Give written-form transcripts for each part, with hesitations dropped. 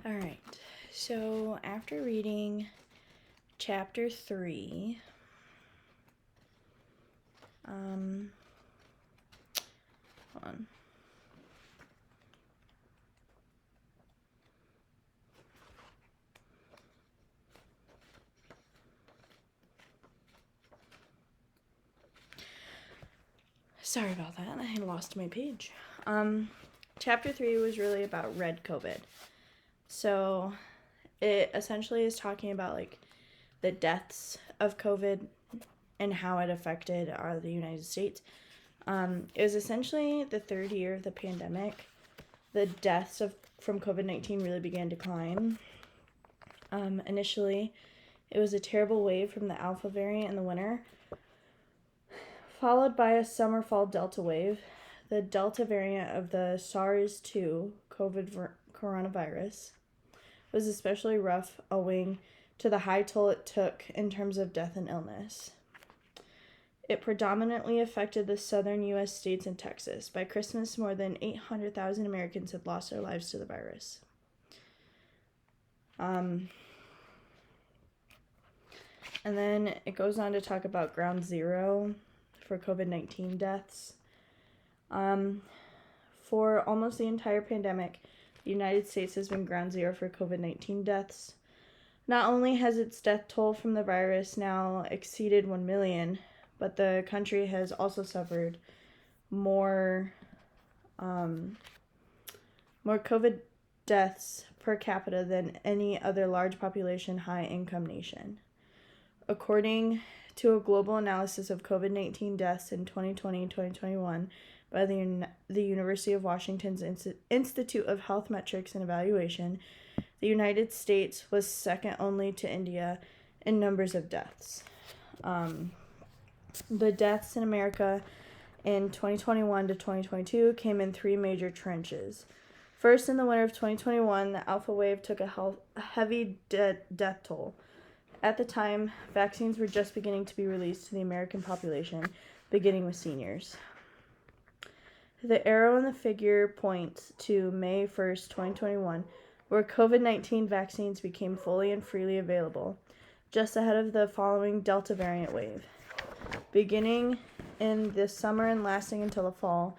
All right. So after reading chapter 3, hold on. Sorry about that. I lost my page. Chapter 3 was really about red COVID. So it essentially is talking about like the deaths of COVID and how it affected the United States. It was essentially the third year of the pandemic. The deaths from COVID-19 really began to climb. Initially, it was a terrible wave from the Alpha variant in the winter, followed by a summer-fall Delta wave. The Delta variant of the SARS-2 COVID coronavirus was especially rough owing to the high toll it took in terms of death and illness. It predominantly affected the southern U.S. states and Texas. By Christmas, more than 800,000 Americans had lost their lives to the virus. And then it goes on to talk about ground zero for COVID-19 deaths. For almost the entire pandemic, the United States has been ground zero for COVID-19 deaths. Not only has its death toll from the virus now exceeded 1 million, but the country has also suffered more COVID deaths per capita than any other large population, high-income nation. According to a global analysis of COVID-19 deaths in 2020 and 2021 by the University of Washington's Institute of Health Metrics and Evaluation, the United States was second only to India in numbers of deaths. The deaths in America in 2021 to 2022 came in three major trenches. First, in the winter of 2021, the Alpha wave took a heavy death toll. At the time, vaccines were just beginning to be released to the American population, beginning with seniors. The arrow in the figure points to May 1st, 2021, where COVID-19 vaccines became fully and freely available, just ahead of the following Delta variant wave. Beginning in the summer and lasting until the fall,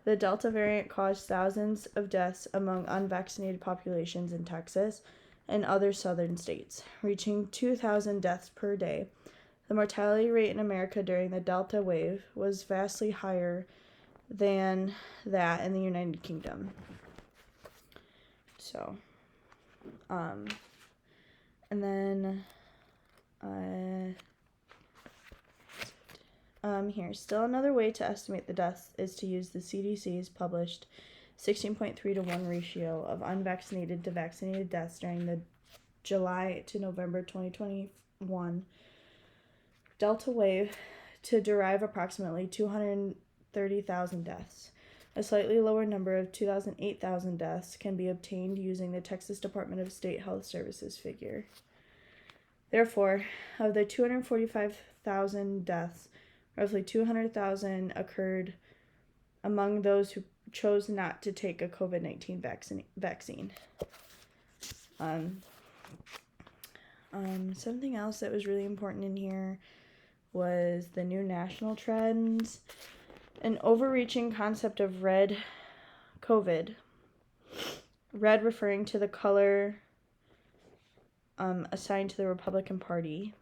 the Delta variant caused thousands of deaths among unvaccinated populations in Texas and other southern states, reaching 2,000 deaths per day. The mortality rate in America during the Delta wave was vastly higher than that in the United Kingdom. So, and then, here, still another way to estimate the deaths is to use the CDC's published 16.3 to 1 ratio of unvaccinated to vaccinated deaths during the July to November 2021 Delta wave to derive approximately 230,000 deaths. A slightly lower number of 208,000 deaths can be obtained using the Texas Department of State Health Services figure. Therefore, of the 245,000 deaths, roughly 200,000 occurred among those who chose not to take a COVID-19 vaccine. Something else that was really important in here was the new national trends. An overreaching concept of red COVID. Red referring to the color assigned to the Republican Party,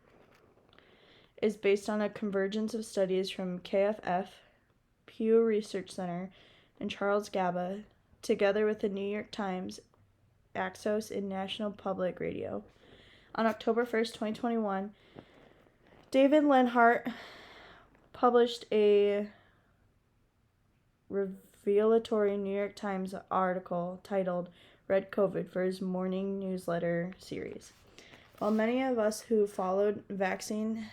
is based on a convergence of studies from KFF, Pew Research Center, and Charles Gaba, together with the New York Times, Axios, and National Public Radio. On October 1st, 2021, David Lenhart published a revelatory New York Times article titled Red COVID for his morning newsletter series. While many of us who followed vaccine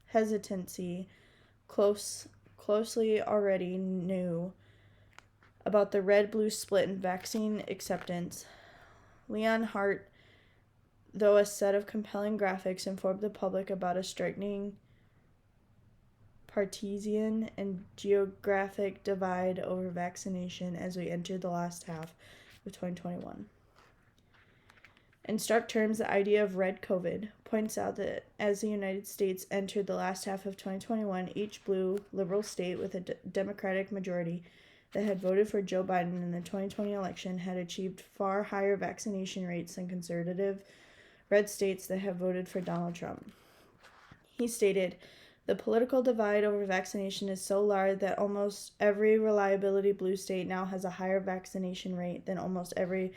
hesitancy closely already knew about the red-blue split in vaccine acceptance, Lenhart, though a set of compelling graphics, informed the public about a striking partisan and geographic divide over vaccination as we entered the last half of 2021. In stark terms, the idea of red COVID points out that as the United States entered the last half of 2021, each blue liberal state with a Democratic majority that had voted for Joe Biden in the 2020 election had achieved far higher vaccination rates than conservative red states that have voted for Donald Trump. He stated, "The political divide over vaccination is so large that almost every reliability blue state now has a higher vaccination rate than almost every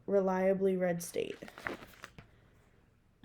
reliably red state."